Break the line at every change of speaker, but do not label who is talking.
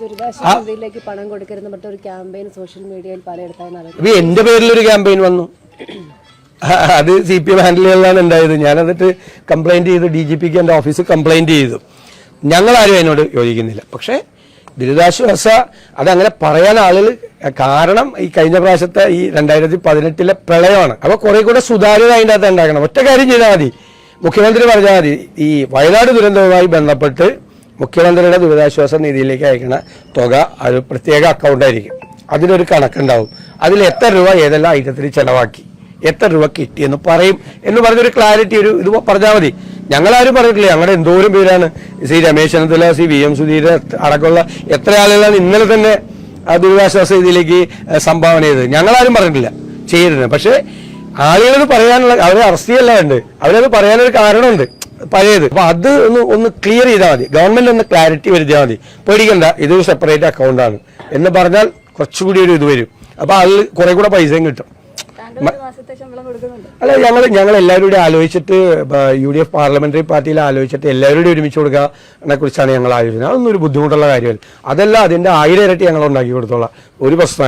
ദുരിതാശ്വാസത്തിലേക്ക് പണം കൊടുക്കരുതെന്ന് പറഞ്ഞ campaign social മീഡിയയിൽ പലയിടത്തായി
എന്റെ പേരിലൊരു ക്യാമ്പയിൻ വന്നു. അത് CPM ഹാൻഡിലുകളിലാണ് ഉണ്ടായത്. ഞാനതിട്ട് കംപ്ലൈന്റ് ചെയ്തു, DGPക്ക് എൻ്റെ ഓഫീസിൽ കംപ്ലൈന്റ് ചെയ്തു. ഞങ്ങളാരും അതിനോട് യോജിക്കുന്നില്ല. പക്ഷേ ദുരിതാശ്വാസ അതങ്ങനെ പറയാൻ ആളുകൾ കാരണം ഈ കഴിഞ്ഞ പ്രാവശ്യത്തെ ഈ 2018 പ്രളയമാണ്. അപ്പോൾ കുറെ കൂടെ സുതാര്യത അതിൻ്റെ അകത്ത് ഉണ്ടാക്കണം. ഒറ്റ കാര്യം ചെയ്താൽ മതി, മുഖ്യമന്ത്രി പറഞ്ഞാൽ മതി, ഈ വയനാട് ദുരന്തവുമായി ബന്ധപ്പെട്ട് മുഖ്യമന്ത്രിയുടെ ദുരിതാശ്വാസ നിധിയിലേക്ക് അയക്കുന്ന തുക അത് പ്രത്യേക അക്കൗണ്ടായിരിക്കും. അതിനൊരു കണക്കുണ്ടാവും. അതിൽ എത്ര രൂപ ഏതെല്ലാം ഐറ്റത്തിന് ചെലവാക്കി, എത്ര രൂപ കിട്ടിയെന്ന് പറയും എന്ന് പറഞ്ഞൊരു ക്ലാരിറ്റി ഒരു ഇത് പറഞ്ഞാൽ മതി. ഞങ്ങളാരും പറഞ്ഞിട്ടില്ല. ഞങ്ങളുടെ എന്തോരം പേരാണ് രമേശ് ചെന്നിത്തല, VM സുധീരൻ അടക്കമുള്ള എത്ര ആളുകളാണ് ഇന്നലെ തന്നെ ദുരിതാശ്വാസ നിധിയിലേക്ക് സംഭാവന ചെയ്തത്. ഞങ്ങളാരും പറഞ്ഞിട്ടില്ല ചെയ്യരുത്. പക്ഷേ ആളുകൾ പറയാനുള്ള, അവരെ അറസ്റ്റ് ചെയ്യല്ല ഉണ്ട്, അവരത് പറയാനൊരു കാരണമുണ്ട് പഴയത്. അപ്പൊ അത് ഒന്ന് ക്ലിയർ ചെയ്താൽ മതി. ഗവൺമെന്റ് ഒന്ന് ക്ലാരിറ്റി വരുത്തിയാൽ മതി. പേടിക്കണ്ട, ഇതൊരു സെപ്പറേറ്റ് അക്കൗണ്ടാണ് എന്ന് പറഞ്ഞാൽ കുറച്ചുകൂടി ഒരു ഇത് വരും. അപ്പൊ അതിൽ കുറെ കൂടെ പൈസയും കിട്ടും. അല്ല, ഞങ്ങൾ എല്ലാവരും കൂടി ആലോചിച്ചിട്ട് UDF പാർലമെന്ററി പാർട്ടിയിൽ ആലോചിച്ചിട്ട് എല്ലാവരും കൂടി ഒരുമിച്ച് കൊടുക്കാനെ കുറിച്ചാണ് ഞങ്ങൾ ആലോചിക്കുന്നത്. അതൊന്നും ഒരു ബുദ്ധിമുട്ടുള്ള കാര്യമല്ല. അതല്ല, അതിന്റെ 1000 ഇരട്ടി ഞങ്ങൾ ഉണ്ടാക്കി കൊടുത്തോളാം. ഒരു പ്രശ്നം